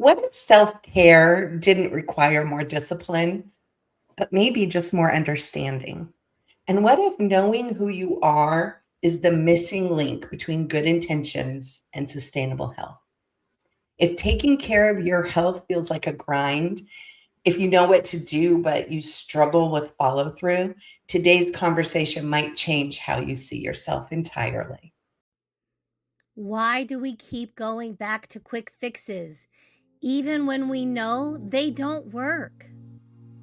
What if self-care didn't require more discipline, but maybe just more understanding? And what if knowing who you are is the missing link between good intentions and sustainable health? If taking care of your health feels like a grind, if you know what to do, but you struggle with follow through, today's conversation might change how you see yourself entirely. Why do we keep going back to quick fixes, even when we know they don't work?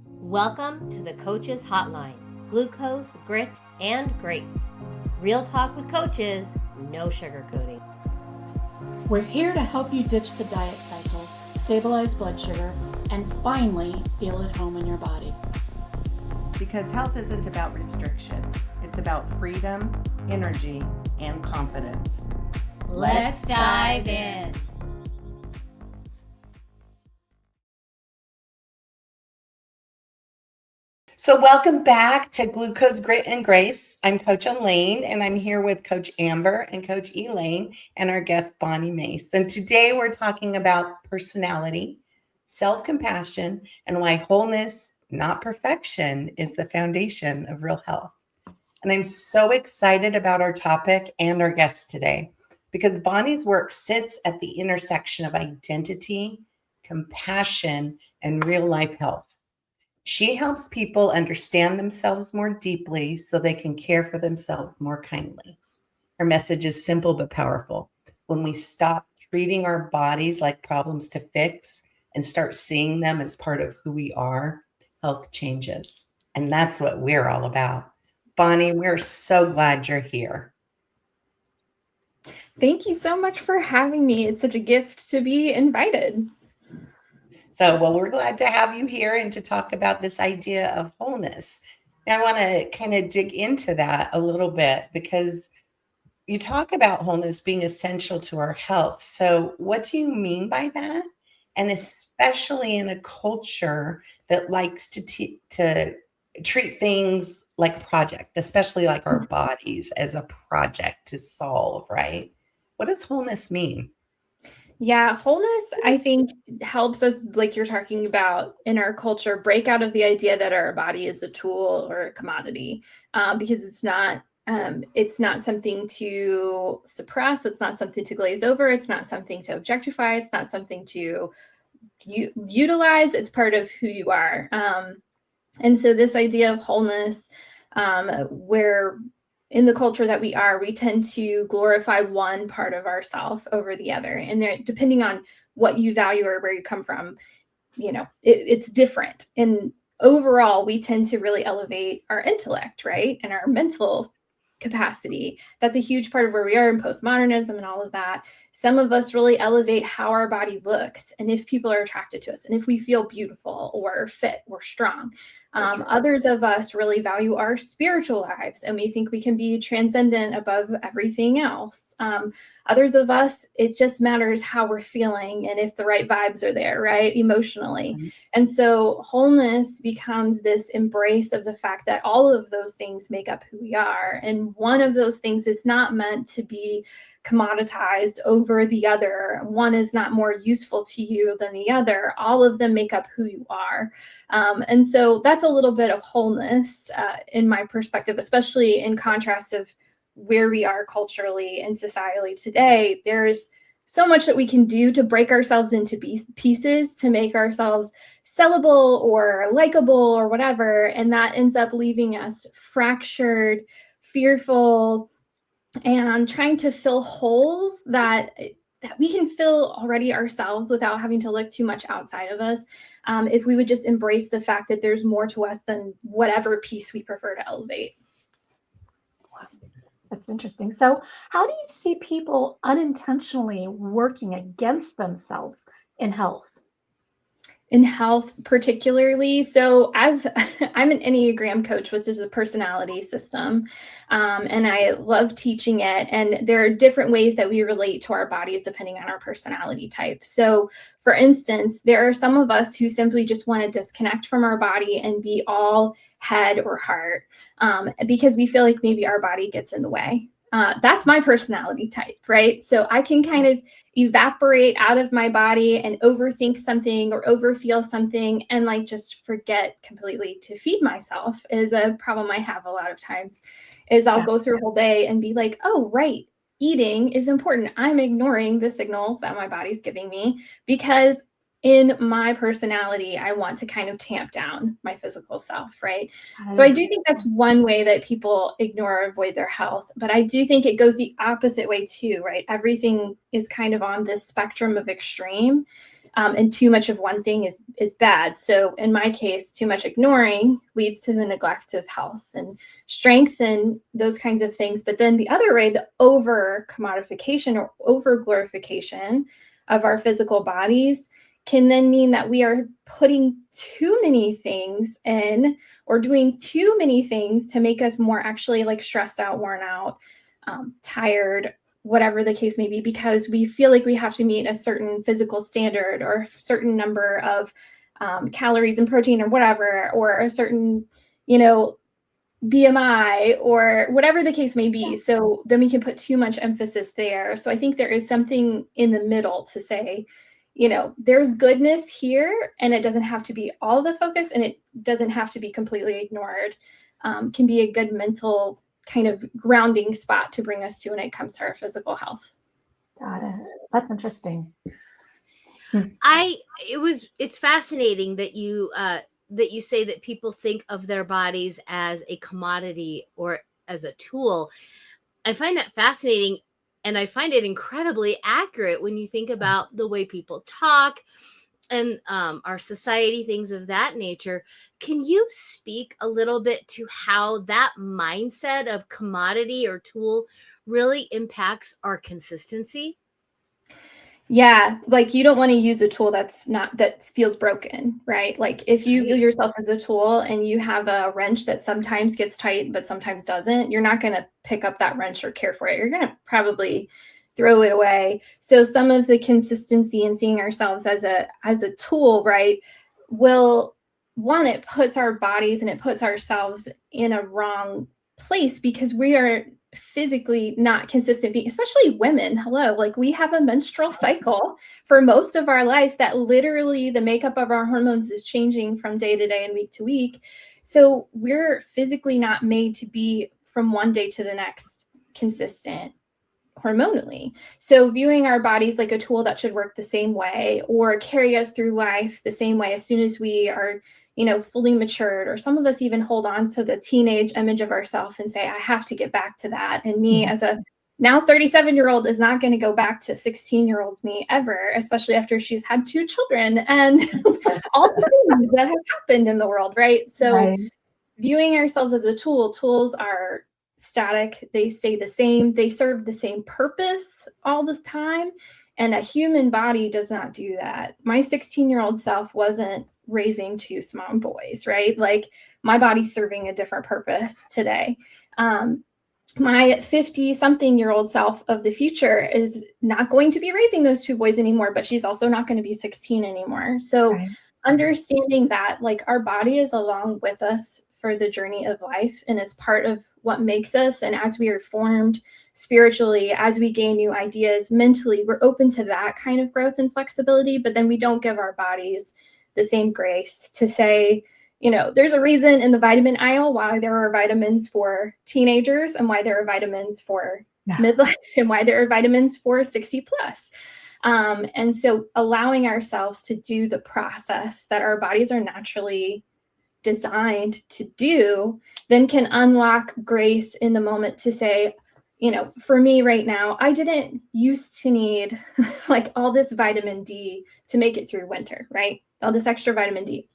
Welcome to the Coaches Hotline. Glucose, grit, and grace. Real talk with coaches, no sugarcoating. We're here to help you ditch the diet cycle, stabilize blood sugar, and finally feel at home in your body. Because health isn't about restriction, it's about freedom, energy, and confidence. Let's dive in. So, welcome back to Glucose, Grit, and Grace. I'm Coach Elaine, and I'm here with Coach Amber and Coach Elaine and our guest, Bonnie Mace. And today we're talking about personality, self-compassion, and why wholeness, not perfection, is the foundation of real health. And I'm so excited about our topic and our guest today because Bonnie's work sits at the intersection of identity, compassion, and real life health. She helps people understand themselves more deeply so they can care for themselves more kindly. Her message is simple but powerful. When we stop treating our bodies like problems to fix and start seeing them as part of who we are, health changes. And that's what we're all about. Bonnie, we're so glad you're here. Thank you so much for having me. It's such a gift to be invited. Well, we're glad to have you here and to talk about this idea of wholeness. Now, I want to kind of dig into that a little bit because you talk about wholeness being essential to our health. So, what do you mean by that? And especially in a culture that likes to treat things like a project, especially like our bodies as a project to solve, right? What does wholeness mean? Yeah, wholeness, I think, helps us, like you're talking about in our culture, break out of the idea that our body is a tool or a commodity, because it's not. It's not something to suppress. It's not something to glaze over. It's not something to objectify. It's not something to utilize. It's part of who you are. And so this idea of wholeness, where in the culture that we tend to glorify one part of ourself over the other. And there, depending on what you value or where you come from, it's different. And overall, we tend to really elevate our intellect, right? And our mental capacity. That's a huge part of where we are in postmodernism and all of that. Some of us really elevate how our body looks and if people are attracted to us and if we feel beautiful or fit or strong. Others of us really value our spiritual lives and we think we can be transcendent above everything else. Others of us, it just matters how we're feeling and if the right vibes are there, right? Emotionally. Mm-hmm. And so wholeness becomes this embrace of the fact that all of those things make up who we are. And one of those things is not meant to be commoditized over the other. One is not more useful to you than the other. All of them make up who you are. And so that's a little bit of wholeness in my perspective, especially in contrast of where we are culturally and societally today. There's so much that we can do to break ourselves into pieces to make ourselves sellable or likable or whatever. And that ends up leaving us fractured, fearful, and trying to fill holes that we can fill already ourselves without having to look too much outside of us. If we would just embrace the fact that there's more to us than whatever piece we prefer to elevate. Wow. That's interesting. So how do you see people unintentionally working against themselves in health? In health particularly. So as I'm an Enneagram coach, which is a personality system, and I love teaching it. And there are different ways that we relate to our bodies depending on our personality type. So for instance, there are some of us who simply just want to disconnect from our body and be all head or heart because we feel like maybe our body gets in the way. That's my personality type, right? So I can kind of evaporate out of my body and overthink something or overfeel something and like just forget completely to feed myself is a problem I have a lot of times. Is I'll go through a whole day and be like, oh, right, eating is important. I'm ignoring the signals that my body's giving me because in my personality, I want to kind of tamp down my physical self, right? So I do think that's one way that people ignore or avoid their health. But I do think it goes the opposite way too, right? Everything is kind of on this spectrum of extreme. And too much of one thing is bad. So in my case, too much ignoring leads to the neglect of health and strength and those kinds of things. But then the other way, the over commodification or over glorification of our physical bodies can then mean that we are putting too many things in or doing too many things to make us more actually like stressed out, worn out, tired, whatever the case may be, because we feel like we have to meet a certain physical standard or a certain number of calories and protein or whatever, or a certain, BMI or whatever the case may be. So then we can put too much emphasis there. So I think there is something in the middle to say, there's goodness here and it doesn't have to be all the focus and it doesn't have to be completely ignored. Can be a good mental kind of grounding spot to bring us to when it comes to our physical health. Got it. That's interesting. It's fascinating that you say that people think of their bodies as a commodity or as a tool. I find that fascinating, and I find it incredibly accurate when you think about the way people talk and our society, things of that nature. Can you speak a little bit to how that mindset of commodity or tool really impacts our consistency? Yeah, like you don't want to use a tool that feels broken, right? Like if you view yourself as a tool and you have a wrench that sometimes gets tight but sometimes doesn't, you're not going to pick up that wrench or care for it. You're going to probably throw it away. So some of the consistency in seeing ourselves as a tool, right, it puts our bodies and it puts ourselves in a wrong place because we are physically not consistent being, especially women. Hello, like we have a menstrual cycle for most of our life that literally the makeup of our hormones is changing from day to day and week to week. So we're physically not made to be from one day to the next consistent hormonally. So viewing our bodies like a tool that should work the same way or carry us through life the same way as soon as we are fully matured, or some of us even hold on to the teenage image of ourselves and say, I have to get back to that. And me as a now 37-year-old is not going to go back to 16-year-old me ever, especially after she's had 2 children and all the things that have happened in the world, right? So viewing ourselves as a tool, tools are static. They stay the same. They serve the same purpose all this time. And a human body does not do that. My 16-year-old self wasn't raising 2 small boys, right? Like my body's serving a different purpose today. My 50-something-year-old self of the future is not going to be raising those 2 boys anymore, but she's also not going to be 16 anymore. So understanding that like our body is along with us for the journey of life and is part of what makes us. And as we are formed spiritually, as we gain new ideas mentally, we're open to that kind of growth and flexibility, but then we don't give our bodies the same grace to say, there's a reason in the vitamin aisle why there are vitamins for teenagers and why there are vitamins for midlife and why there are vitamins for 60 plus. And so allowing ourselves to do the process that our bodies are naturally designed to do, then can unlock grace in the moment to say, for me right now, I didn't used to need like all this vitamin D to make it through winter, right? All this extra vitamin D.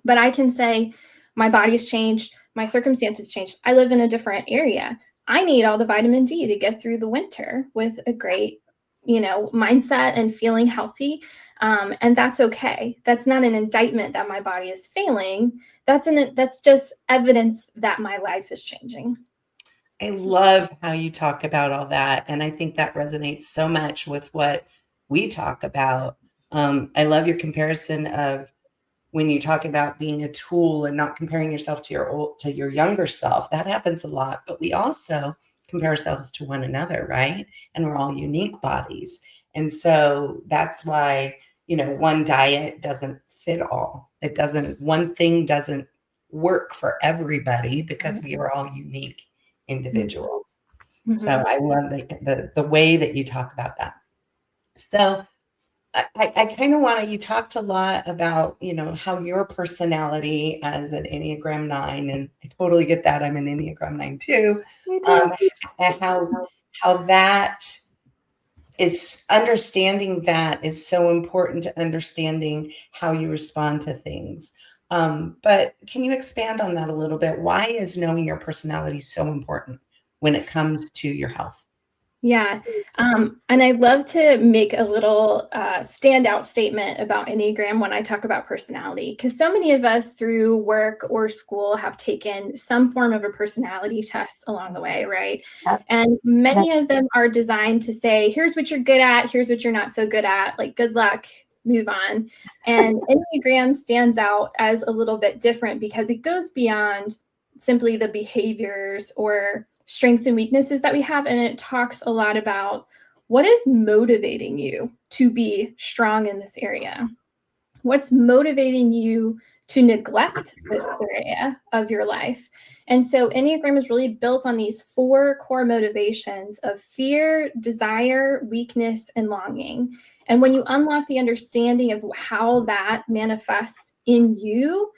But I can say my body's changed, my circumstances changed. I live in a different area. I need all the vitamin D to get through the winter with a great, mindset and feeling healthy. And that's okay. That's not an indictment that my body is failing. That's just evidence that my life is changing. I love how you talk about all that. And I think that resonates so much with what we talk about. I love your comparison of when you talk about being a tool and not comparing yourself to your younger self. That happens a lot. But we also compare ourselves to one another, right? And we're all unique bodies. And so that's why, one diet doesn't fit all. One thing doesn't work for everybody because we are all unique individuals. Mm-hmm. So I love the way that you talk about that. So I kind of want to, you talked a lot about, how your personality as an Enneagram 9, and I totally get that. I'm an Enneagram 9 too. And how that is, understanding that is so important to understanding how you respond to things. But can you expand on that a little bit? Why is knowing your personality so important when it comes to your health? Yeah. And I love to make a little standout statement about Enneagram when I talk about personality, because so many of us through work or school have taken some form of a personality test along the way, right? Yep. And many of them are designed to say, here's what you're good at, here's what you're not so good at, like good luck, move on. And Enneagram stands out as a little bit different because it goes beyond simply the behaviors or strengths and weaknesses that we have. And it talks a lot about what is motivating you to be strong in this area. What's motivating you to neglect this area of your life? And so Enneagram is really built on these 4 core motivations of fear, desire, weakness, and longing. And when you unlock the understanding of how that manifests in you,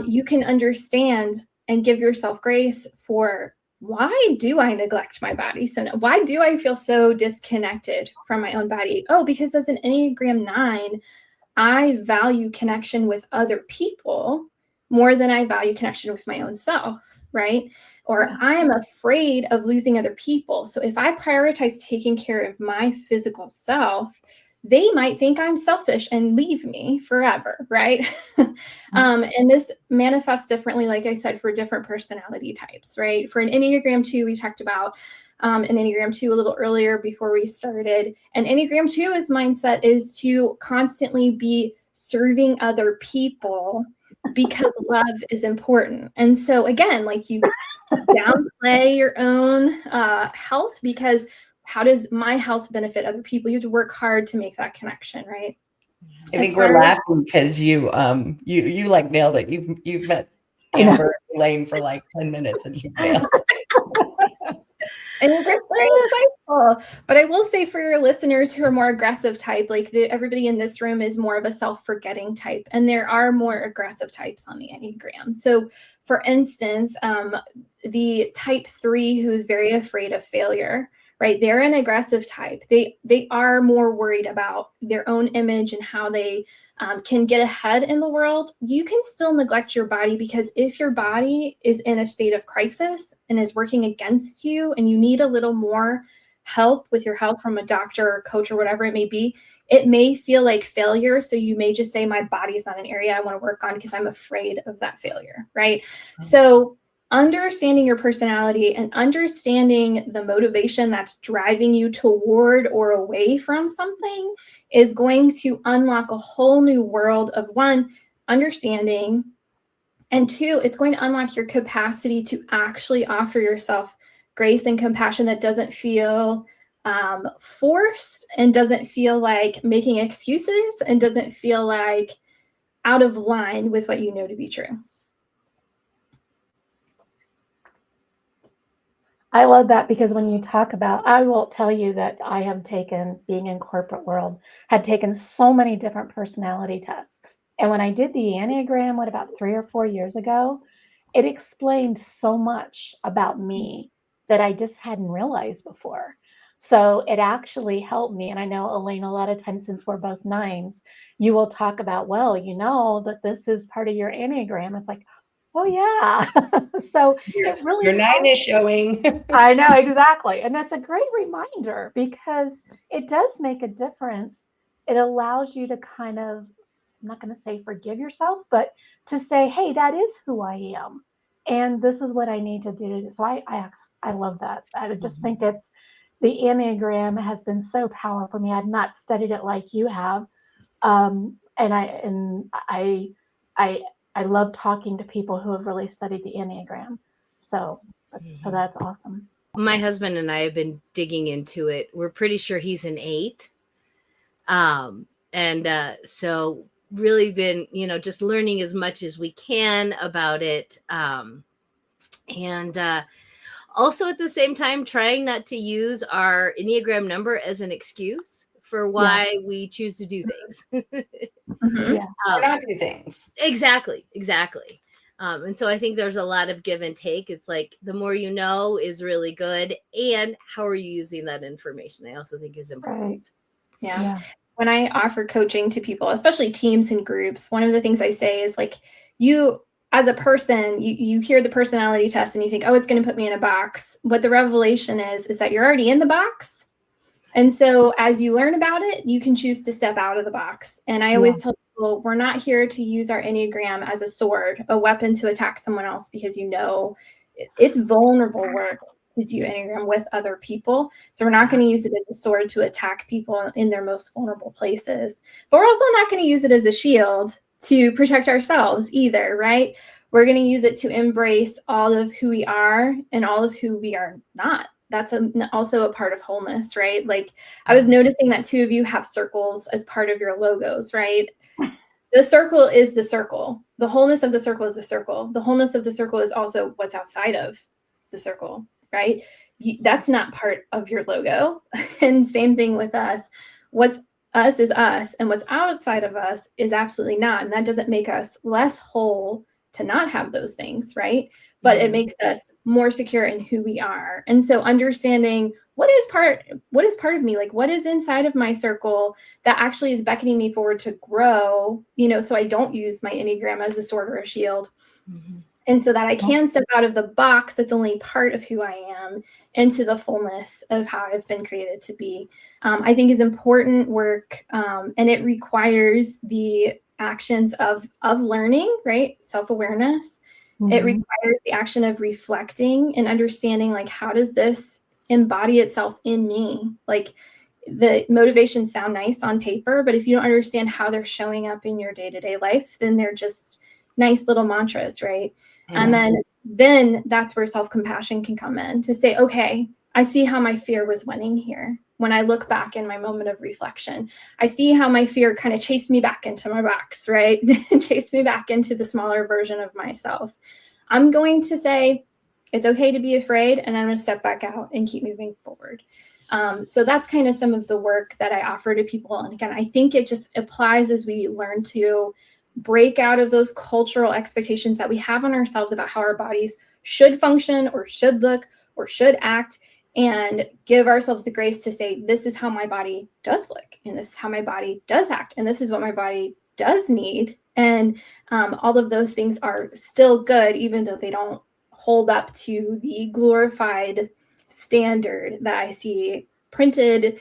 you can understand and give yourself grace for, why do I neglect my body? So why do I feel so disconnected from my own body? Oh, because as an Enneagram 9, I value connection with other people more than I value connection with my own self, right? Or I am afraid of losing other people. So if I prioritize taking care of my physical self, they might think I'm selfish and leave me forever, right? And this manifests differently, like I said, for different personality types, right? For an Enneagram 2, we talked about an Enneagram 2 a little earlier before we started. And Enneagram 2's mindset is to constantly be serving other people because love is important. And so again, like you downplay your own health, because how does my health benefit other people? You have to work hard to make that connection, right? I think we're laughing because you like nailed it. You've met Amber and Elaine for like 10 minutes and you nailed it. And you're very insightful. But I will say, for your listeners who are more aggressive type, like everybody in this room is more of a self-forgetting type, and there are more aggressive types on the Enneagram. So for instance, the type 3 who's very afraid of failure, right? They're an aggressive type. They are more worried about their own image and how they can get ahead in the world. You can still neglect your body, because if your body is in a state of crisis and is working against you and you need a little more help with your health from a doctor or coach or whatever it may be, it may feel like failure. So you may just say, my body's not an area I want to work on because I'm afraid of that failure, right? So understanding your personality and understanding the motivation that's driving you toward or away from something is going to unlock a whole new world of, 1, understanding, and 2, it's going to unlock your capacity to actually offer yourself grace and compassion that doesn't feel forced and doesn't feel like making excuses and doesn't feel like out of line with what you know to be true. I love that, because when you talk about, I will tell you that I have taken, being in corporate world, had taken so many different personality tests. And when I did the Enneagram, about 3 or 4 years ago, it explained so much about me that I just hadn't realized before. So it actually helped me. And I know, Elaine, a lot of times, since we're both 9s, you will talk about, well, that this is part of your Enneagram. It's like, oh yeah. So it really your 9 is showing. I know, exactly. And that's a great reminder, because it does make a difference. It allows you to kind of, I'm not going to say forgive yourself, but to say, hey, that is who I am. And this is what I need to do. So I love that. I just think it's, the Enneagram has been so powerful for me. I've not studied it like you have. And I love talking to people who have really studied the Enneagram. So that's awesome. My husband and I have been digging into it. We're pretty sure he's an 8. So really been, just learning as much as we can about it. And Also at the same time, trying not to use our Enneagram number as an excuse for why we choose to do things. Mhm. Yeah. Or not do things. Exactly. And so I think there's a lot of give and take. It's like the more you know is really good. And how are you using that information? I also think is important. Right. Yeah. Yeah. When I offer coaching to people, especially teams and groups, one of the things I say is like, you as a person, you hear the personality test and you think, oh, it's going to put me in a box. What the revelation is that you're already in the box. And so as you learn about it, you can choose to step out of the box. And I always tell people, we're not here to use our Enneagram as a sword, a weapon to attack someone else, because it's vulnerable work to do Enneagram with other people. So we're not going to use it as a sword to attack people in their most vulnerable places. But we're also not going to use it as a shield to protect ourselves either, right? We're going to use it to embrace all of who we are and all of who we are not. That's also a part of wholeness, right? Like I was noticing that 2 of you have circles as part of your logos, right? The circle is the circle. The wholeness of the circle is the circle. The wholeness of the circle is also what's outside of the circle, right? That's not part of your logo. And same thing with us. What's us is us, and what's outside of us is absolutely not. And that doesn't make us less whole to not have those things, right? But it makes us more secure in who we are. And so understanding what is part of me, like what is inside of my circle that actually is beckoning me forward to grow, so I don't use my Enneagram as a sword or a shield. And so that I can step out of the box that's only part of who I am into the fullness of how I've been created to be, I think is important work. And it requires the actions of learning, right? Self-awareness. It requires the action of reflecting and understanding, like, how does this embody itself in me? Like, the motivations sound nice on paper, but if you don't understand how they're showing up in your day-to-day life, then they're just nice little mantras, right? And then that's where self-compassion can come in to say, okay, I see how my fear was winning here. When I look back in my moment of reflection, I see how my fear kind of chased me back into my box, right? Chased me back into the smaller version of myself. I'm going to say, it's okay to be afraid, and I'm going to step back out and keep moving forward. So that's kind of some of the work that I offer to people. And again, I think it just applies as we learn to break out of those cultural expectations that we have on ourselves about how our bodies should function or should look or should act, and give ourselves the grace to say, this is how my body does look, and this is how my body does act, and this is what my body does need. And all of those things are still good, even though they don't hold up to the glorified standard that I see printed,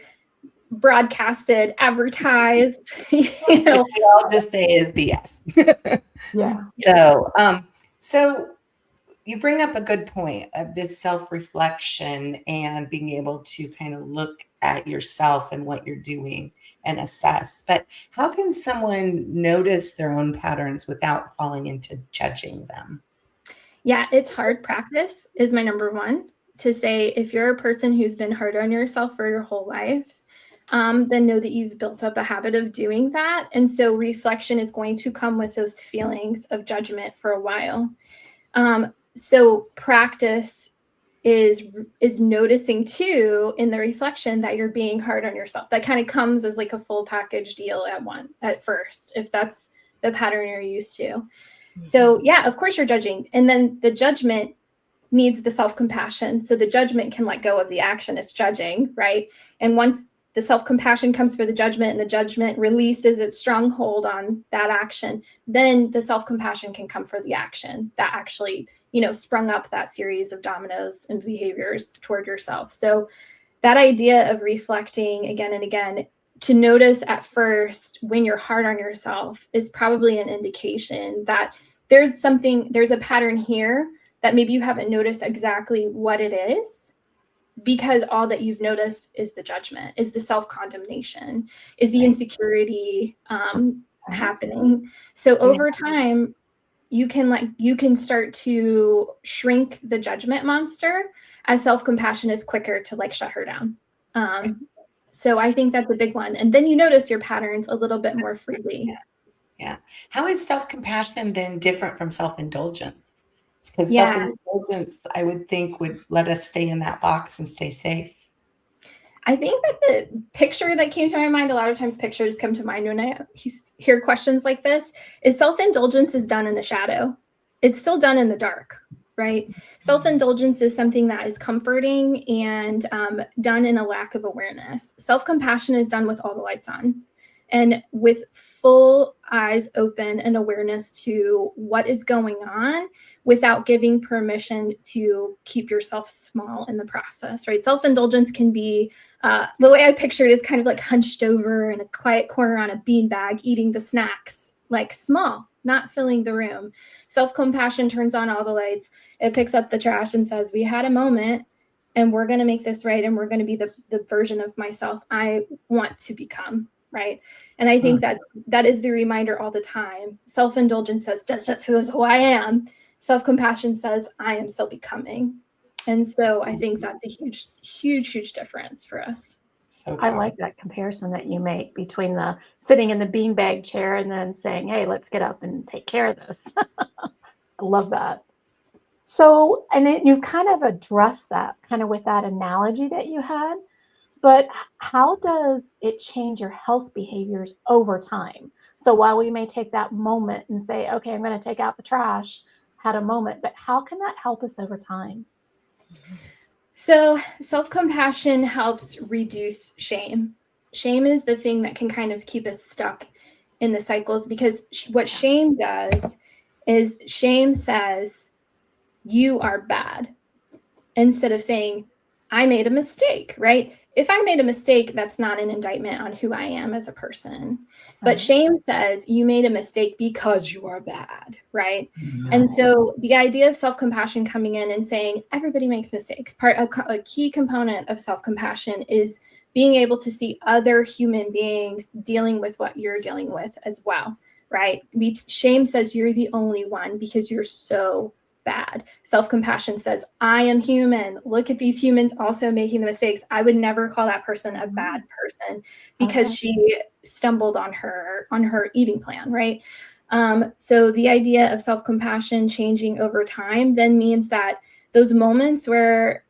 broadcasted, advertised. We all just say is BS. Yeah. So you bring up a good point of this self-reflection and being able to kind of look at yourself and what you're doing and assess. But how can someone notice their own patterns without falling into judging them? Yeah, it's hard. Practice is my number one. To say, if you're a person who's been hard on yourself for your whole life, then know that you've built up a habit of doing that. And so reflection is going to come with those feelings of judgment for a while. So practice is noticing too in the reflection that you're being hard on yourself. That kind of comes as like a full package deal at first, if that's the pattern you're used to. So yeah, of course you're judging. And then the judgment needs the self-compassion. So the judgment can let go of the action it's judging, right? And once the self-compassion comes for the judgment and the judgment releases its stronghold on that action, then the self-compassion can come for the action that actually, sprung up that series of dominoes and behaviors toward yourself. So that idea of reflecting again and again, to notice at first when you're hard on yourself, is probably an indication that there's a pattern here that maybe you haven't noticed exactly what it is, because all that you've noticed is the judgment, is the self-condemnation, is the insecurity happening. So over time, you can start to shrink the judgment monster as self-compassion is quicker to like shut her down. So I think that's a big one. And then you notice your patterns a little bit more freely. Yeah. How is self-compassion then different from self-indulgence? Because Yeah. self-indulgence, I would think, would let us stay in that box and stay safe. I think that the picture that came to my mind, a lot of times pictures come to mind when I hear questions like this, is self-indulgence is done in the shadow. It's still done in the dark, right? Self-indulgence is something that is comforting and done in a lack of awareness. Self-compassion is done with all the lights on and with full eyes open and awareness to what is going on without giving permission to keep yourself small in the process, right? Self-indulgence can be, the way I picture it is kind of like hunched over in a quiet corner on a beanbag, eating the snacks, like small, not filling the room. Self-compassion turns on all the lights. It picks up the trash and says, we had a moment and we're going to make this right. And we're going to be the version of myself I want to become. Right. And I think that is the reminder all the time. Self-indulgence says, that's just who I am. Self-compassion says, I am still becoming. And so I think that's a huge, huge, huge difference for us. So I like that comparison that you make between the sitting in the beanbag chair and then saying, hey, let's get up and take care of this. I love that. So, and you've kind of addressed that kind of with that analogy that you had. But how does it change your health behaviors over time? So while we may take that moment and say, okay, I'm going to take out the trash, had a moment, but how can that help us over time? So self-compassion helps reduce shame. Shame is the thing that can kind of keep us stuck in the cycles, because what shame does is shame says, you are bad, instead of saying, I made a mistake, right? If I made a mistake, that's not an indictment on who I am as a person. But shame says you made a mistake because you are bad, right? And so the idea of self-compassion coming in and saying everybody makes mistakes, a key component of self-compassion is being able to see other human beings dealing with what you're dealing with as well, right? Shame says you're the only one because you're so bad. Self-compassion says, I am human. Look at these humans also making the mistakes. I would never call that person a bad person because she stumbled on her eating plan, right? So the idea of self-compassion changing over time then means that those moments where,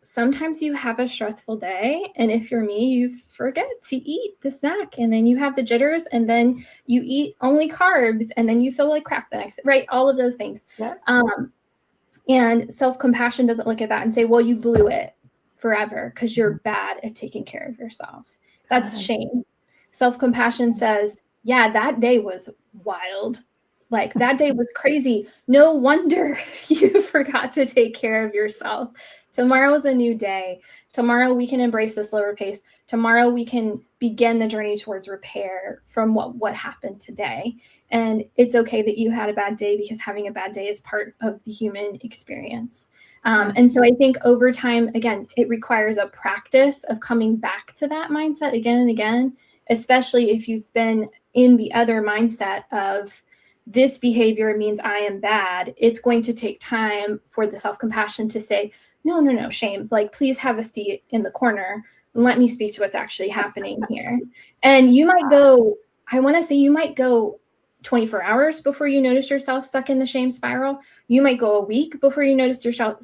sometimes you have a stressful day, and if you're me, you forget to eat the snack, and then you have the jitters, and then you eat only carbs, and then you feel like crap the next day, right? All of those things. Yeah. And self-compassion doesn't look at that and say, well, you blew it forever because you're bad at taking care of yourself. That's shame. Self-compassion says, yeah, that day was wild. Like that day was crazy. No wonder you forgot to take care of yourself. Tomorrow's a new day. Tomorrow we can embrace the slower pace. Tomorrow we can begin the journey towards repair from what happened today. And it's okay that you had a bad day, because having a bad day is part of the human experience. And so I think over time, again, it requires a practice of coming back to that mindset again and again, especially if you've been in the other mindset of this behavior means I am bad. It's going to take time for the self-compassion to say, no, shame. Like, please have a seat in the corner. Let me speak to what's actually happening here. And you might go, I want to say you might go 24 hours before you notice yourself stuck in the shame spiral. You might go a week before you notice yourself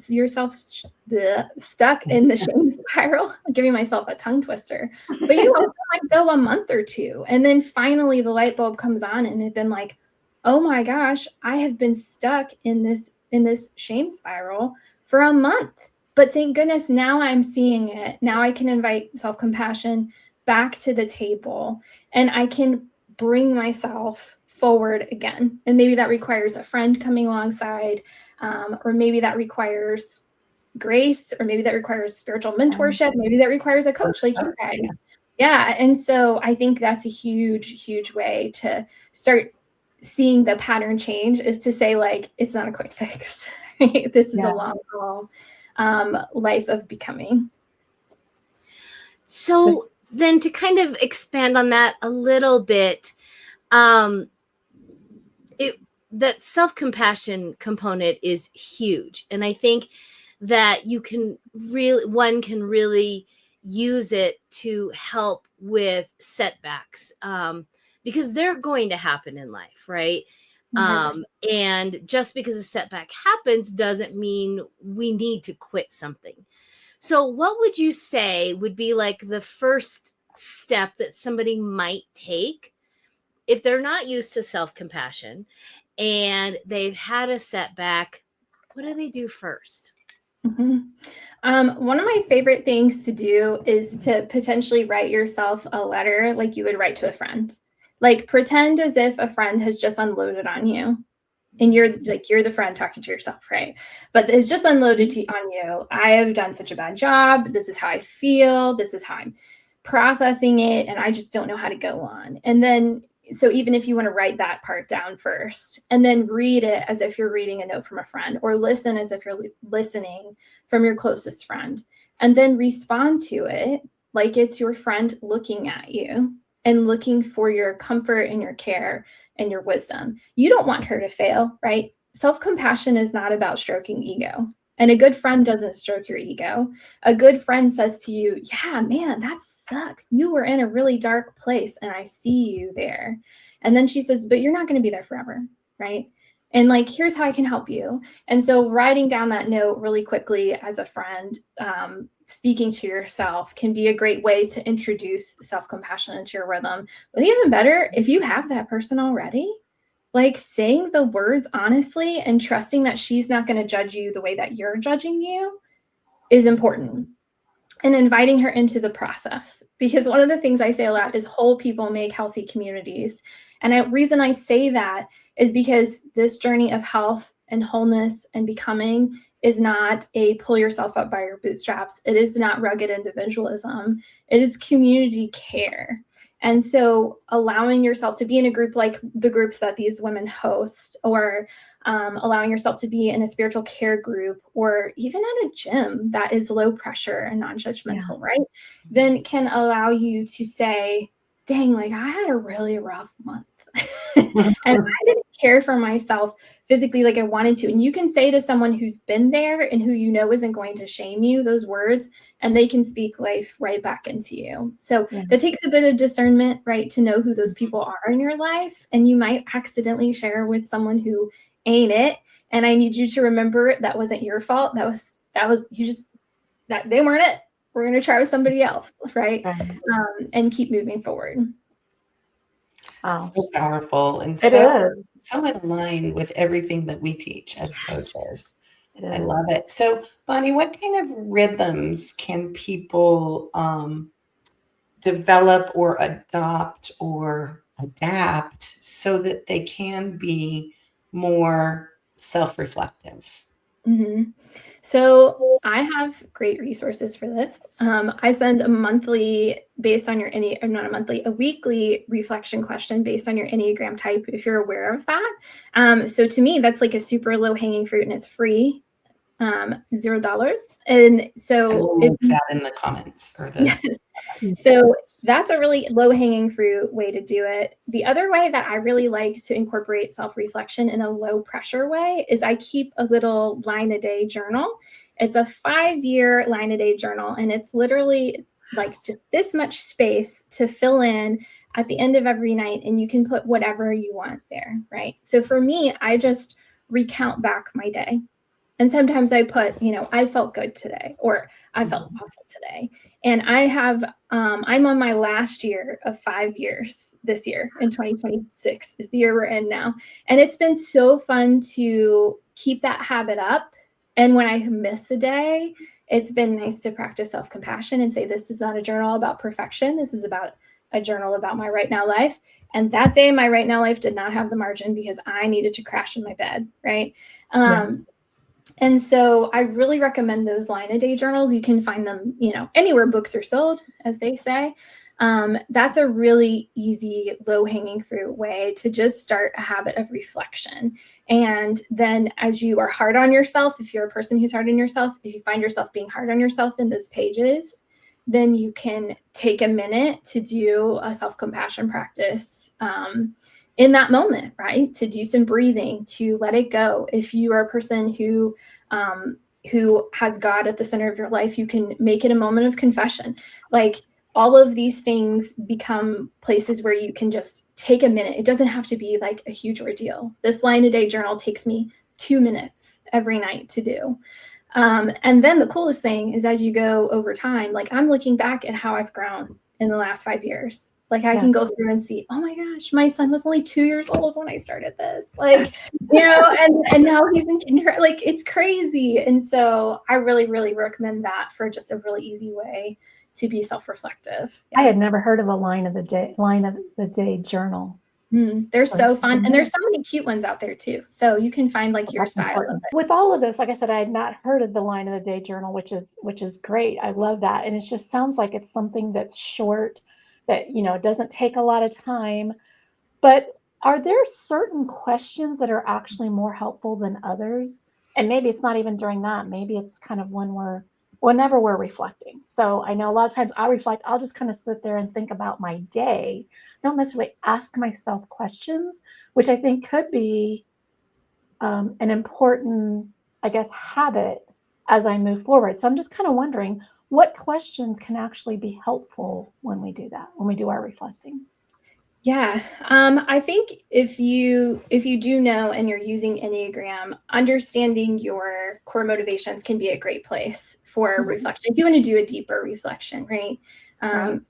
stuck in the shame spiral. I'm giving myself a tongue twister. But you also might go a month or two. And then finally the light bulb comes on and it's been like, oh my gosh, I have been stuck in this shame spiral for a month. But thank goodness now I'm seeing it. Now I can invite self-compassion back to the table, and I can bring myself forward again. And maybe that requires a friend coming alongside, or maybe that requires grace, or maybe that requires spiritual mentorship. Maybe that requires a coach like you guys. Yeah. And so I think that's a huge, huge way to start seeing the pattern change, is to say, like, it's not a quick fix. Right? This is a long haul life of becoming. So then to kind of expand on that a little bit, that self-compassion component is huge. And I think that one can really use it to help with setbacks, because they're going to happen in life, right? And just because a setback happens doesn't mean we need to quit something. So what would you say would be like the first step that somebody might take if they're not used to self-compassion and they've had a setback? What do they do first? One of my favorite things to do is to potentially write yourself a letter like you would write to a friend. Like pretend as if a friend has just unloaded on you and you're the friend talking to yourself, right? But it's just unloaded on you. I have done such a bad job. This is how I feel. This is how I'm processing it. And I just don't know how to go on. And then, so even if you want to write that part down first and then read it as if you're reading a note from a friend, or listen as if you're listening from your closest friend, and then respond to it like it's your friend looking at you and looking for your comfort and your care and your wisdom. You don't want her to fail, right? Self-compassion is not about stroking ego. And a good friend doesn't stroke your ego. A good friend says to you, yeah, man, that sucks. You were in a really dark place and I see you there. And then she says, but you're not going to be there forever, right? And like, here's how I can help you. And so writing down that note really quickly as a friend, speaking to yourself can be a great way to introduce self-compassion into your rhythm. But even better, if you have that person already, like saying the words honestly and trusting that she's not going to judge you the way that you're judging you is important. And inviting her into the process. Because one of the things I say a lot is whole people make healthy communities. And the reason I say that is because this journey of health and wholeness and becoming is not a pull yourself up by your bootstraps. It is not rugged individualism. It is community care. And so allowing yourself to be in a group like the groups that these women host, or allowing yourself to be in a spiritual care group, or even at a gym that is low pressure and non-judgmental, right? Then can allow you to say, dang, like I had a really rough month. And I didn't care for myself physically like I wanted to. And you can say to someone who's been there and who you know isn't going to shame you those words, and they can speak life right back into you. So that takes a bit of discernment, right, to know who those people are in your life. And you might accidentally share with someone who ain't it. And I need you to remember that wasn't your fault. That was you just, that they weren't it. We're going to try with somebody else, right? And keep moving forward. Wow. So powerful and so in line with everything that we teach as coaches. I love it. So, Bonnie, what kind of rhythms can people develop or adopt or adapt so that they can be more self-reflective? Mm-hmm. So I have great resources for this. I send a monthly based on your a weekly reflection question based on your Enneagram type, if you're aware of that. So to me, that's like a super low hanging fruit and it's free, $0. And so I will link that in the comments. So that's a really low hanging fruit way to do it. The other way that I really like to incorporate self-reflection in a low pressure way is I keep a little line a day journal. It's a 5-year line a day journal. And it's literally like just this much space to fill in at the end of every night. And you can put whatever you want there, right? So for me, I just recount back my day. And sometimes I put, I felt good today, or I felt awful today. And I have, I'm on my last year of 5 years this year, in 2026 is the year we're in now. And it's been so fun to keep that habit up. And when I miss a day, it's been nice to practice self-compassion and say, this is not a journal about perfection. This is about a journal about my right now life. And that day, my right now life did not have the margin because I needed to crash in my bed, right? And so I really recommend those line a day journals. You can find them, anywhere books are sold, as they say. That's a really easy, low hanging fruit way to just start a habit of reflection. And then as you are hard on yourself, if you're a person who's hard on yourself, if you find yourself being hard on yourself in those pages, then you can take a minute to do a self-compassion practice in that moment, right? To do some breathing, to let it go. If you are a person who who has God at the center of your life, you can make it a moment of confession. Like, all of these things become places where you can just take a minute. It doesn't have to be like a huge ordeal. This line a day journal takes me 2 minutes every night to do. And then the coolest thing is, as you go over time, like, I'm looking back at how I've grown in the last 5 years. Like, I can go through and see, oh my gosh, my son was only 2 years old when I started this. Like, and now he's in kindergarten. Like, it's crazy. And so I really, really recommend that for just a really easy way to be self-reflective. I had never heard of a line of the day journal. They're so fun. And there's so many cute ones out there too. So you can find like your style of it. With all of this, like I said, I had not heard of the line of the day journal, which is great. I love that. And it just sounds like it's something that's short, that, doesn't take a lot of time. But are there certain questions that are actually more helpful than others? And maybe it's not even during that. Maybe it's kind of whenever we're reflecting. So I know a lot of times I'll reflect, I'll just kind of sit there and think about my day. I don't necessarily ask myself questions, which I think could be an important, I guess, habit as I move forward. So I'm just kind of wondering what questions can actually be helpful when we do that, when we do our reflecting. Yeah. I think if you do know and you're using Enneagram, understanding your core motivations can be a great place for reflection. If you want to do a deeper reflection, right?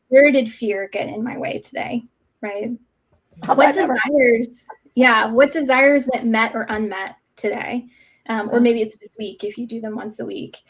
Where did fear get in my way today? Right. What desires went met or unmet today? Or maybe it's this week if you do them once a week.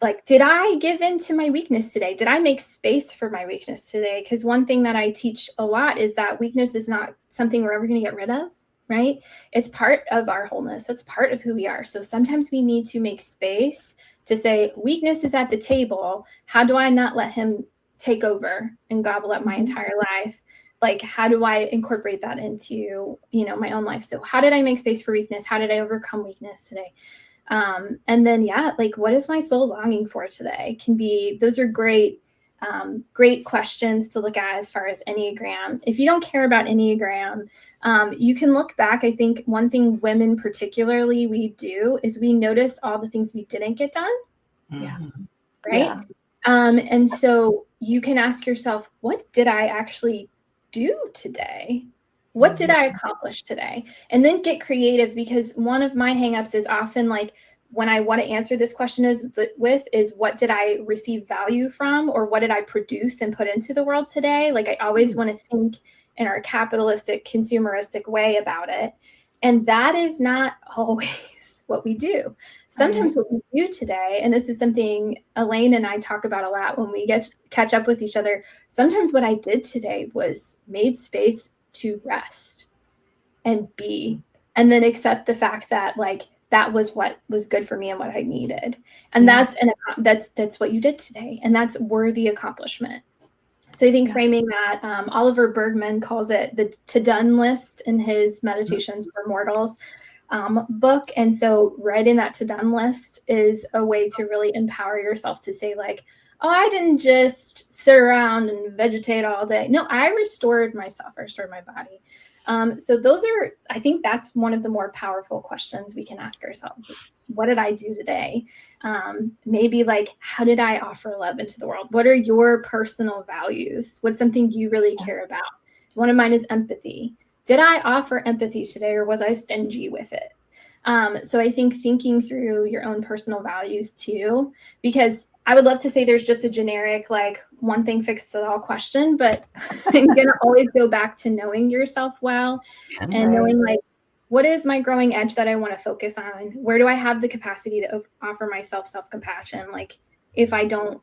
Like, did I give in to my weakness today? Did I make space for my weakness today? Because one thing that I teach a lot is that weakness is not something we're ever going to get rid of, right? It's part of our wholeness. It's part of who we are. So sometimes we need to make space to say, weakness is at the table. How do I not let him take over and gobble up my entire life? Like, how do I incorporate that into, my own life? So how did I make space for weakness? How did I overcome weakness today? And then, like, what is my soul longing for today? Those are great questions to look at as far as Enneagram. If you don't care about Enneagram, you can look back. I think one thing women particularly we do is we notice all the things we didn't get done. Yeah. Right. Yeah. And so you can ask yourself, what did I actually do today? What did I accomplish today? And then get creative, because one of my hangups is often like, when I want to answer this question is what did I receive value from, or what did I produce and put into the world today? Like, I always want to think in our capitalistic, consumeristic way about it. And that is not always what we do. Sometimes what we do today, and this is something Elaine and I talk about a lot when we catch up with each other, sometimes what I did today was made space to rest and be, and then accept the fact that, like, that was what was good for me and what I needed. And that's what you did today. And that's worthy accomplishment. So I think framing that, Oliver Bergman calls it the to-done list in his Meditations for Mortals book. And so writing that to-done list is a way to really empower yourself to say, like, oh, I didn't just sit around and vegetate all day. No, I restored myself. I restored my body. So I think that's one of the more powerful questions we can ask ourselves is, what did I do today? Maybe like, how did I offer love into the world? What are your personal values? What's something you really care about? One of mine is empathy. Did I offer empathy today, or was I stingy with it? So I think thinking through your own personal values too, because I would love to say there's just a generic, like, one thing fixes it all question, but I'm going to always go back to knowing yourself well and knowing, like, what is my growing edge that I want to focus on? Where do I have the capacity to offer myself self-compassion? Like, if I don't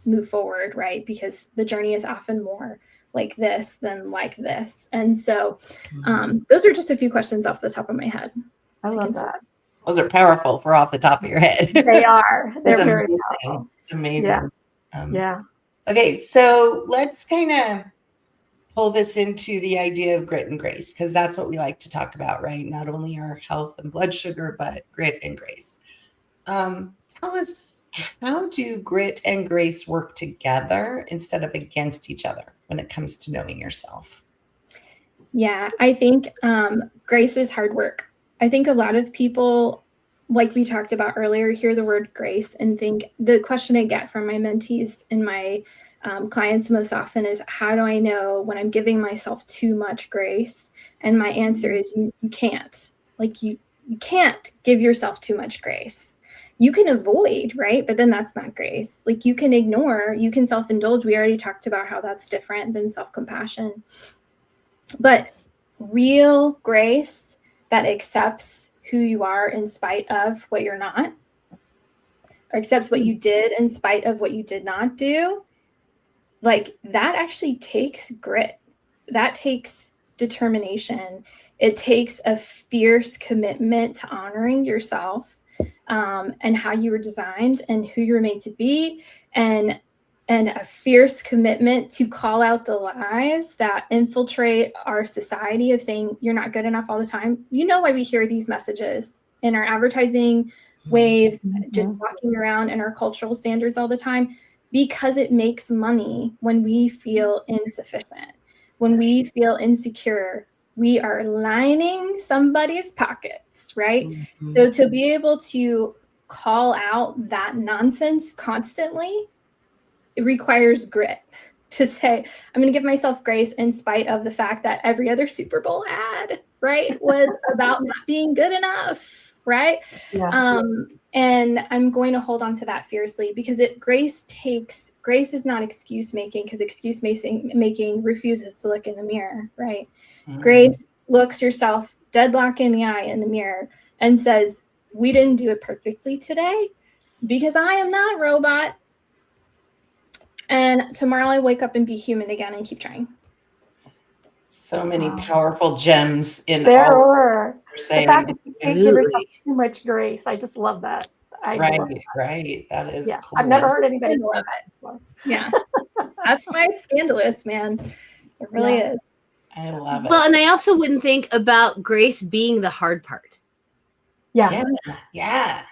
move forward, right? Because the journey is often more like this than like this. And so those are just a few questions off the top of my head. I love that. Those are powerful for off the top of your head. They are. They're very powerful. It's amazing. Yeah. Okay, so let's kind of pull this into the idea of grit and grace, because that's what we like to talk about, right? Not only our health and blood sugar, but grit and grace. Tell us, how do grit and grace work together instead of against each other when it comes to knowing yourself? Yeah, I think grace is hard work. I think a lot of people like we talked about earlier, hear the word grace and think, the question I get from my mentees and my clients most often is, how do I know when I'm giving myself too much grace? And my answer is you can't. Like you can't give yourself too much grace. You can avoid, right? But then that's not grace. Like you can ignore, you can self-indulge. We already talked about how that's different than self-compassion. But real grace that accepts who you are in spite of what you're not, or accepts what you did in spite of what you did not do, like that actually takes grit. That takes determination. It takes a fierce commitment to honoring yourself and how you were designed and who you're made to be, and a fierce commitment to call out the lies that infiltrate our society of saying you're not good enough all the time. You know why we hear these messages in our advertising waves, just walking around in our cultural standards all the time, because it makes money when we feel insufficient, when we feel insecure. We are lining somebody's pockets, right? Mm-hmm. So to be able to call out that nonsense constantly, it requires grit to say, I'm going to give myself grace in spite of the fact that every other Super Bowl ad, right, was about not being good enough, right? Yeah. And I'm going to hold on to that fiercely, because grace is not excuse making, because excuse making refuses to look in the mirror, right? Mm-hmm. Grace looks yourself deadlock in the eye in the mirror and says, we didn't do it perfectly today, because I am not a robot. And tomorrow I wake up and be human again and keep trying. So many powerful gems in there all are. you're saying. The fact that you can't give yourself too much grace, I just love that. Right, love that. right. That is cool. I've never heard anybody say that before. Yeah. That's why it's scandalous, man. It really is. I love it. Well, and I also wouldn't think about grace being the hard part. Yeah.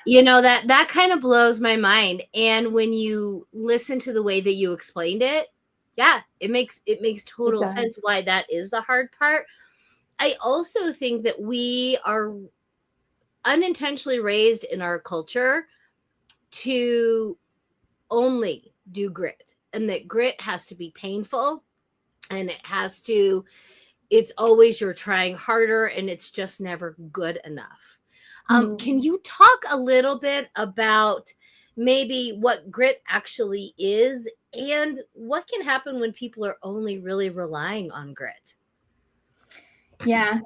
You know, that kind of blows my mind. And when you listen to the way that you explained it, it makes total sense why that is the hard part. I also think that we are unintentionally raised in our culture to only do grit, and that grit has to be painful, and it's always you're trying harder, and it's just never good enough. Can you talk a little bit about maybe what grit actually is and what can happen when people are only really relying on grit? Yeah.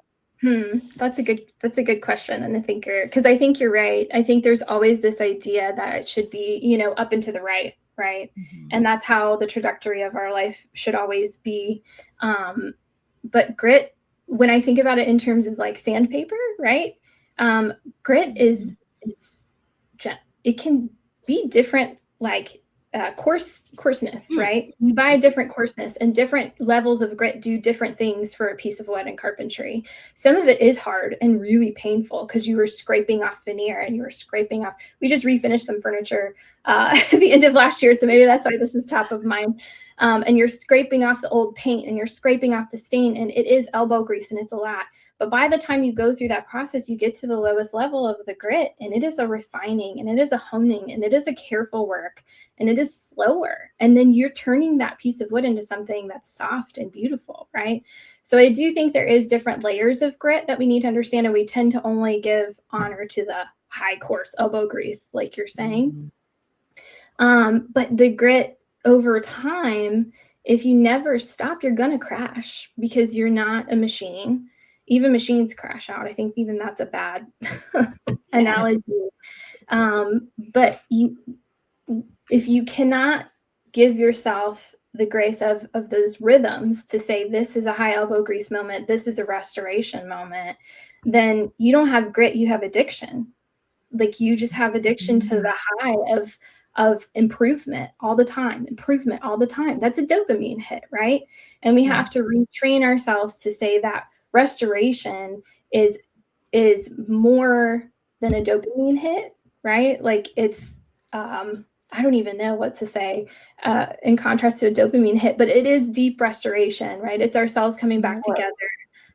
That's a good question and a thinker, because I think you're right. I think there's always this idea that it should be, up and to the right. Mm-hmm. And that's how the trajectory of our life should always be. But grit, when I think about it in terms of like sandpaper, right? Grit is it can be different, like coarseness, right? You buy a different coarseness, and different levels of grit do different things for a piece of wood in carpentry. Some of it is hard and really painful because you were scraping off veneer and you were scraping off. We just refinished some furniture at the end of last year, so maybe that's why this is top of mind. And you're scraping off the old paint and you're scraping off the stain, and it is elbow grease and it's a lot. But by the time you go through that process, you get to the lowest level of the grit, and it is a refining, and it is a honing, and it is a careful work, and it is slower. And then you're turning that piece of wood into something that's soft and beautiful, right? So I do think there is different layers of grit that we need to understand, and we tend to only give honor to the high coarse elbow grease, like you're saying. But the grit over time, if you never stop, you're going to crash, because you're not a machine. Even machines crash out. I think even that's a bad analogy. But if you cannot give yourself the grace of those rhythms to say, this is a high elbow grease moment, this is a restoration moment, then you don't have grit, you have addiction. Like you just have addiction to the high of improvement all the time. That's a dopamine hit, right? And we have to retrain ourselves to say that restoration is more than a dopamine hit, right? Like it's I don't even know what to say in contrast to a dopamine hit, but it is deep restoration, right? It's our cells coming back together.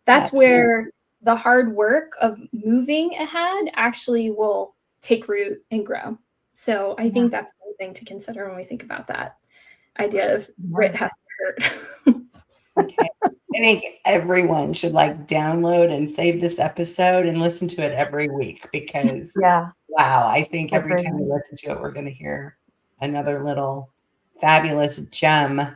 That's where the hard work of moving ahead actually will take root and grow. So I think that's one thing to consider when we think about that idea of grit has to hurt. Okay. I think everyone should like download and save this episode and listen to it every week because wow, I think every time we listen to it, we're going to hear another little fabulous gem.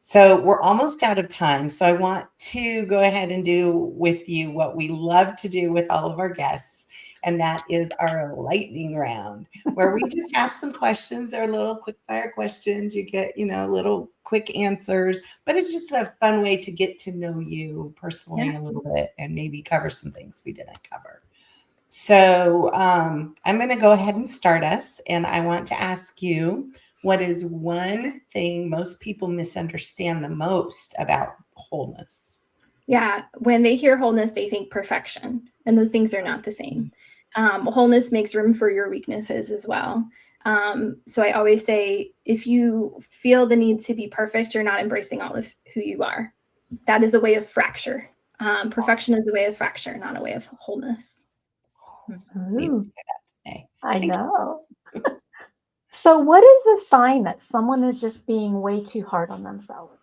So we're almost out of time. So I want to go ahead and do with you what we love to do with all of our guests. And that is our lightning round, where we just ask some questions. They're little quick fire questions. You get, little quick answers, but it's just a fun way to get to know you personally a little bit and maybe cover some things we didn't cover. So I'm going to go ahead and start us. And I want to ask you, what is one thing most people misunderstand the most about wholeness? Yeah, when they hear wholeness, they think perfection, and those things are not the same. Wholeness makes room for your weaknesses as well. So I always say, if you feel the need to be perfect, you're not embracing all of who you are. That is a way of fracture. Perfection is a way of fracture, not a way of wholeness. Ooh, I know. So what is a sign that someone is just being way too hard on themselves?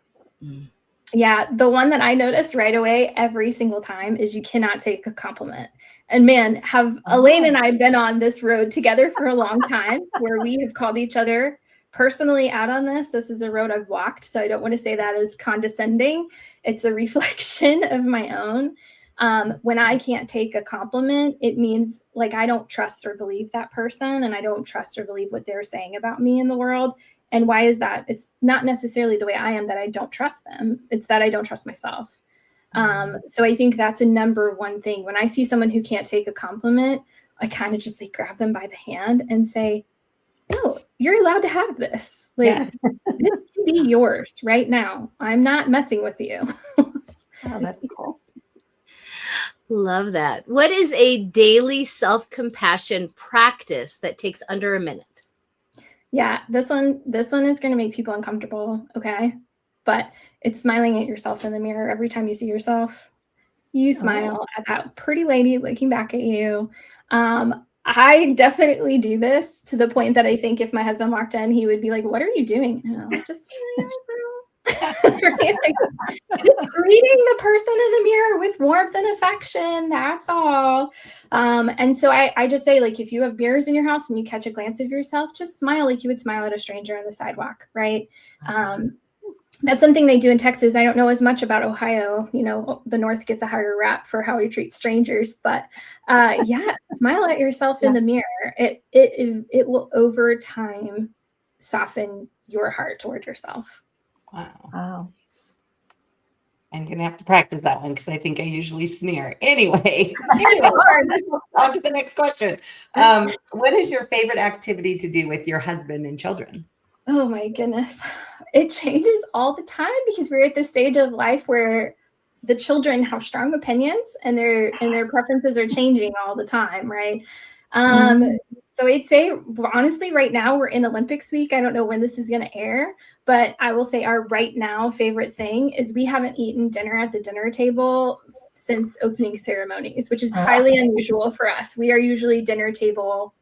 Yeah, the one that I noticed right away every single time is you cannot take a compliment. And man, have Elaine and I been on this road together for a long time where we have called each other personally out on this. This is a road I've walked, so I don't want to say that as condescending. It's a reflection of my own. When I can't take a compliment, it means like I don't trust or believe that person, and I don't trust or believe what they're saying about me in the world. And why is that? It's not necessarily the way I am that I don't trust them. It's that I don't trust myself. So I think that's a number one thing. When I see someone who can't take a compliment, I kind of just like grab them by the hand and say, no, you're allowed to have this. Like this can be yours right now. I'm not messing with you. Oh, that's cool. Love that. What is a daily self-compassion practice that takes under a minute? Yeah, this one is going to make people uncomfortable, okay? But it's smiling at yourself in the mirror every time you see yourself. You smile at that pretty lady looking back at you. I definitely do this to the point that I think if my husband walked in, he would be like, "What are you doing?" And I'm like, just right? Like, just greeting the person in the mirror with warmth and affection. That's all. And so I just say, like, if you have mirrors in your house and you catch a glance of yourself, just smile like you would smile at a stranger on the sidewalk, right? That's something they do in Texas. I don't know as much about Ohio. The North gets a harder rap for how we treat strangers, but yeah, smile at yourself in the mirror. It will over time soften your heart toward yourself. Wow. I'm going to have to practice that one because I think I usually sneer. Anyway, on to the next question. What is your favorite activity to do with your husband and children? Oh my goodness. It changes all the time because we're at this stage of life where the children have strong opinions and their preferences are changing all the time, right? So I'd say, honestly, right now we're in Olympics week. I don't know when this is going to air, but I will say our right now favorite thing is we haven't eaten dinner at the dinner table since opening ceremonies, which is highly unusual for us. We are usually dinner table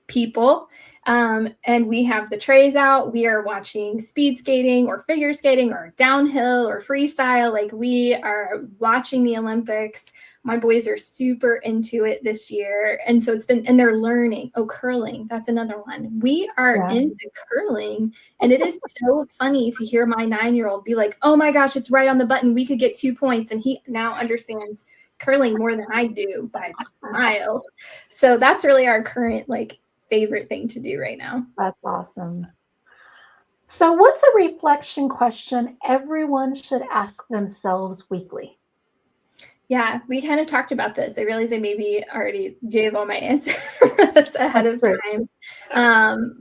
people. And we have the trays out. We are watching speed skating or figure skating or downhill or freestyle. Like we are watching the Olympics. My boys are super into it this year. And so and they're learning. Oh, curling. That's another one. We are into curling. And it is so funny to hear my 9-year-old be like, oh my gosh, it's right on the button. We could get 2 points. And he now understands curling more than I do by miles. So that's really our current favorite thing to do right now. That's awesome. So what's a reflection question everyone should ask themselves weekly? Yeah, we kind of talked about this. I realize I maybe already gave all my answers ahead of time.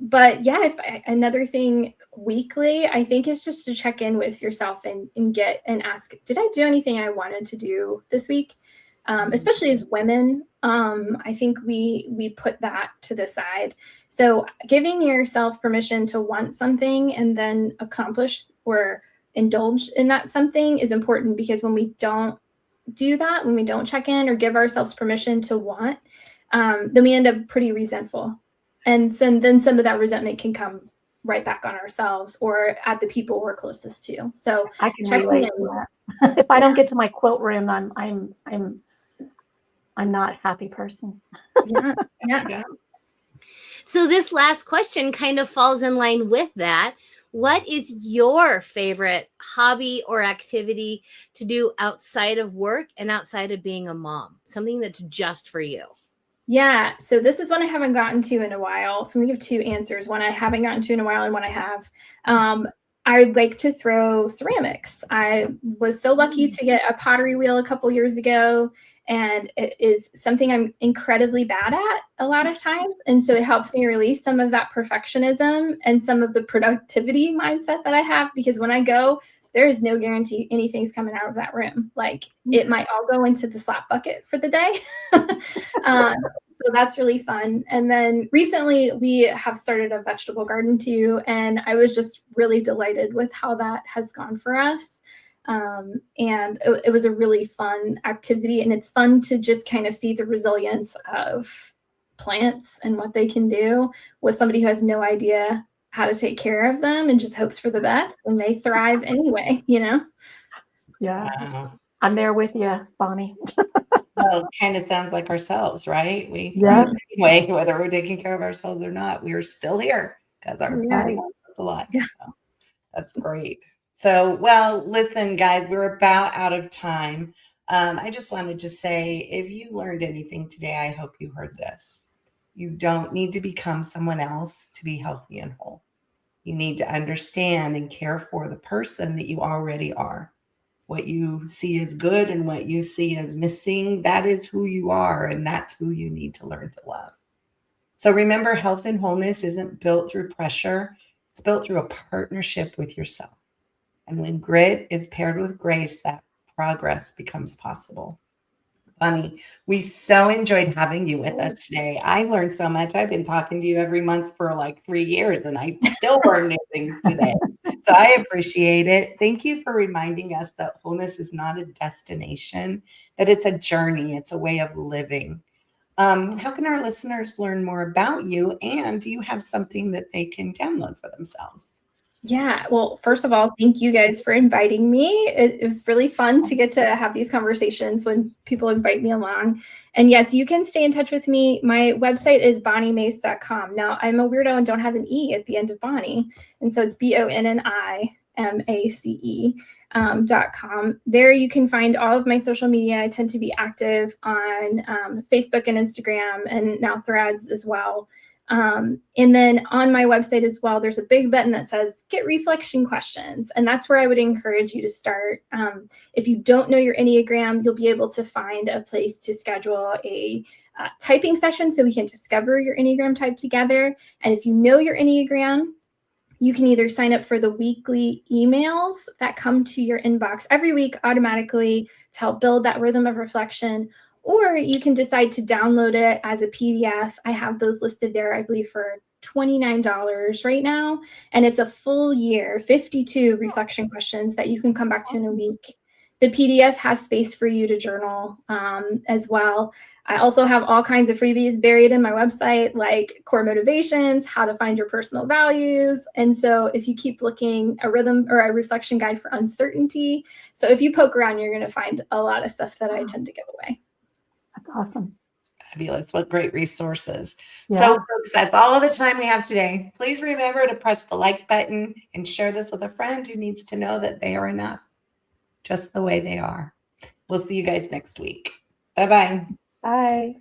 But yeah, another thing weekly, I think is just to check in with yourself and ask, did I do anything I wanted to do this week? Especially as women, I think we put that to the side. So giving yourself permission to want something and then accomplish or indulge in that something is important, because when we don't do that, when we don't check in or give ourselves permission to want, then we end up pretty resentful. And then some of that resentment can come right back on ourselves or at the people we're closest to. So I can relate to that. If I don't get to my quilt room, I'm not a happy person. Yeah. So this last question kind of falls in line with that. What is your favorite hobby or activity to do outside of work and outside of being a mom? Something that's just for you. Yeah. So this is one I haven't gotten to in a while. So I'm gonna give two answers. One I haven't gotten to in a while and one I have. I like to throw ceramics. I was so lucky to get a pottery wheel a couple years ago, and it is something I'm incredibly bad at a lot of times. And so it helps me release some of that perfectionism and some of the productivity mindset that I have, because when I go, there is no guarantee anything's coming out of that room. Like it might all go into the slap bucket for the day. So that's really fun. And then recently we have started a vegetable garden too. And I was just really delighted with how that has gone for us. And it was a really fun activity. And it's fun to just kind of see the resilience of plants and what they can do with somebody who has no idea how to take care of them and just hopes for the best, and they thrive anyway, you know? Yeah. Wow. I'm there with you, Bonnie. Well, it kind of sounds like ourselves, right? We thrive anyway, whether we're taking care of ourselves or not. We're still here because our body wants us a lot. Yeah. So that's great. So, well, listen, guys, we're about out of time. I just wanted to say, if you learned anything today, I hope you heard this. You don't need to become someone else to be healthy and whole. You need to understand and care for the person that you already are. What you see as good and what you see as missing, that is who you are, and that's who you need to learn to love. So remember, health and wholeness isn't built through pressure. It's built through a partnership with yourself. And when grit is paired with grace, that progress becomes possible. Bonnie, we so enjoyed having you with us today. I learned so much. I've been talking to you every month for like 3 years, and I still learn new things today. So I appreciate it. Thank you for reminding us that wholeness is not a destination, that it's a journey, it's a way of living. How can our listeners learn more about you? And do you have something that they can download for themselves? Yeah. Well, first of all, thank you guys for inviting me. It was really fun to get to have these conversations when people invite me along. And yes, you can stay in touch with me. My website is bonnimace.com. Now, I'm a weirdo and don't have an E at the end of Bonnie. And so it's BONNIMACE.com. There you can find all of my social media. I tend to be active on Facebook and Instagram, and now Threads as well. And then on my website as well, there's a big button that says get reflection questions. And that's where I would encourage you to start. If you don't know your Enneagram, you'll be able to find a place to schedule a typing session so we can discover your Enneagram type together. And if you know your Enneagram, you can either sign up for the weekly emails that come to your inbox every week automatically to help build that rhythm of reflection, or you can decide to download it as a PDF. I have those listed there, I believe, for $29 right now. And it's a full year, 52 reflection questions that you can come back to in a week. The PDF has space for you to journal as well. I also have all kinds of freebies buried in my website, like core motivations, how to find your personal values. And so if you keep looking, a rhythm or a reflection guide for uncertainty. So if you poke around, you're going to find a lot of stuff that I tend to give away. That's awesome. Fabulous. What great resources. Yeah. So, folks, that's all of the time we have today. Please remember to press the like button and share this with a friend who needs to know that they are enough, just the way they are. We'll see you guys next week. Bye-bye. Bye.